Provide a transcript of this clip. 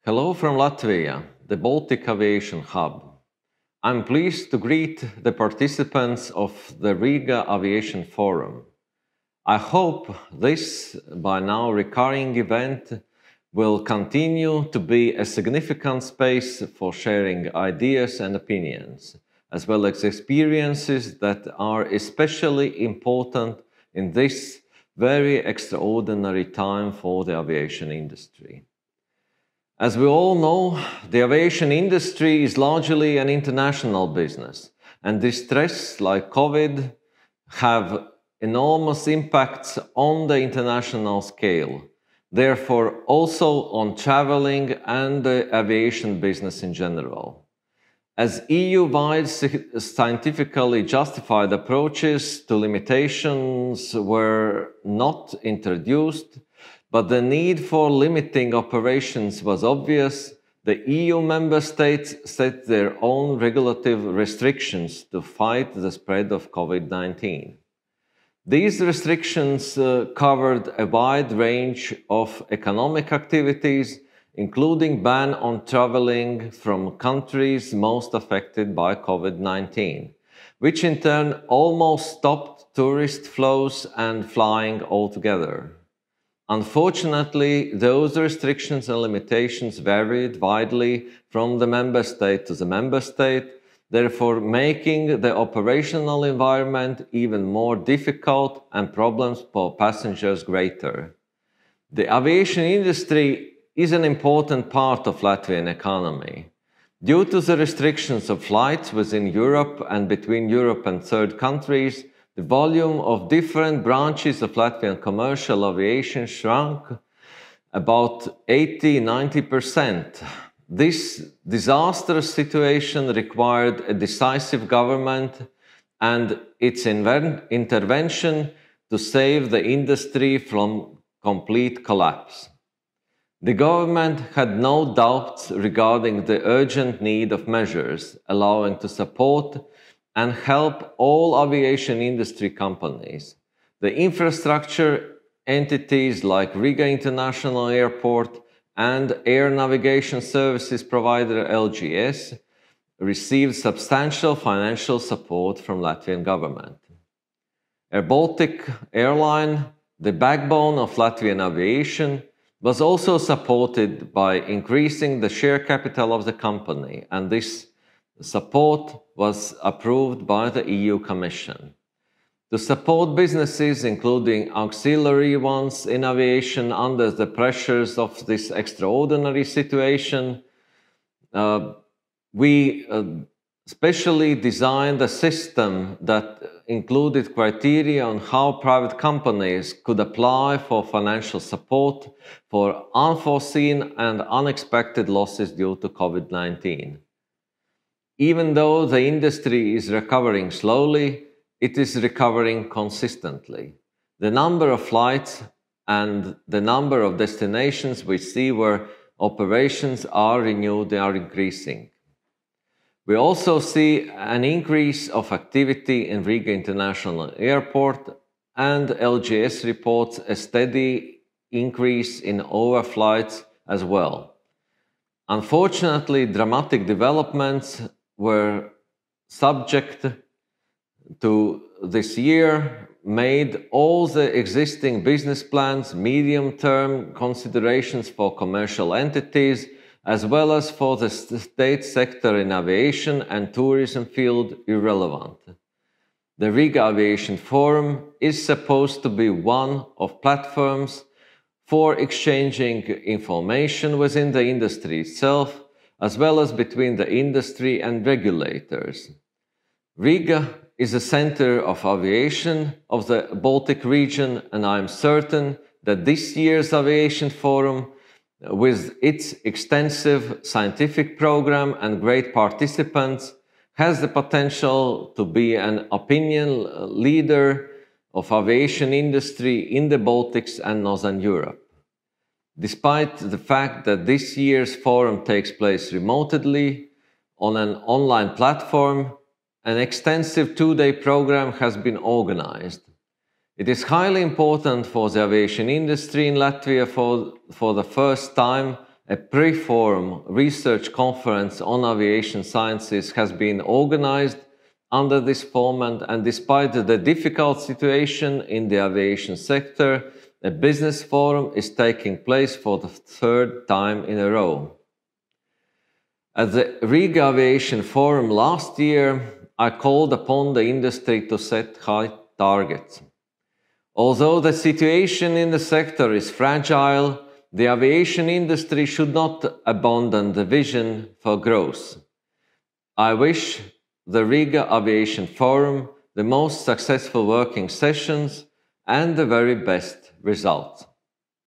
Hello from Latvia, the Baltic Aviation Hub. I'm pleased to greet the participants of the Riga Aviation Forum. I hope this, by now recurring event, will continue to be a significant space for sharing ideas and opinions, as well as experiences that are especially important in this very extraordinary time for the aviation industry. As we all know, the aviation industry is largely an international business, and distress like COVID have enormous impacts on the international scale, therefore also on traveling and the aviation business in general. As EU-wide scientifically justified approaches to limitations were not introduced, but the need for limiting operations was obvious, the EU member states set their own regulative restrictions to fight the spread of COVID-19. These restrictions covered a wide range of economic activities, including ban on traveling from countries most affected by COVID-19, which in turn almost stopped tourist flows and flying altogether. Unfortunately, those restrictions and limitations varied widely from the member state to the member state, therefore making the operational environment even more difficult and problems for passengers greater. The aviation industry is an important part of Latvian economy. Due to the restrictions of flights within Europe and between Europe and third countries, the volume of different branches of Latvian commercial aviation shrunk about 80–90%. This disastrous situation required a decisive government and its intervention to save the industry from complete collapse. The government had no doubts regarding the urgent need of measures allowing to support and help all aviation industry companies. The infrastructure entities like Riga International Airport and air navigation services provider LGS received substantial financial support from Latvian government. Air Baltic Airline, the backbone of Latvian aviation, was also supported by increasing the share capital of the company, and this support was approved by the EU Commission. To support businesses, including auxiliary ones in aviation, under the pressures of this extraordinary situation, we specially designed a system that included criteria on how private companies could apply for financial support for unforeseen and unexpected losses due to COVID-19. Even though the industry is recovering slowly, it is recovering consistently. The number of flights and the number of destinations we see where operations are renewed are increasing. We also see an increase of activity in Riga International Airport, and LGS reports a steady increase in overflights as well. Unfortunately, dramatic developments were subject to this year made all the existing business plans, medium-term considerations for commercial entities, as well as for the state sector in aviation and tourism field irrelevant. The Riga Aviation Forum is supposed to be one of platforms for exchanging information within the industry itself, as well as between the industry and regulators. Riga is a center of aviation of the Baltic region, and I am certain that this year's Aviation Forum, with its extensive scientific program and great participants, has the potential to be an opinion leader of aviation industry in the Baltics and Northern Europe. Despite the fact that this year's forum takes place remotely on an online platform, an extensive two-day program has been organized. It is highly important for the aviation industry in Latvia for the first time a pre-forum research conference on aviation sciences has been organized under this format, and despite the difficult situation in the aviation sector, a business forum is taking place for the third time in a row. At the Riga Aviation Forum last year, I called upon the industry to set high targets. Although the situation in the sector is fragile, the aviation industry should not abandon the vision for growth. I wish the Riga Aviation Forum the most successful working sessions and the very best results.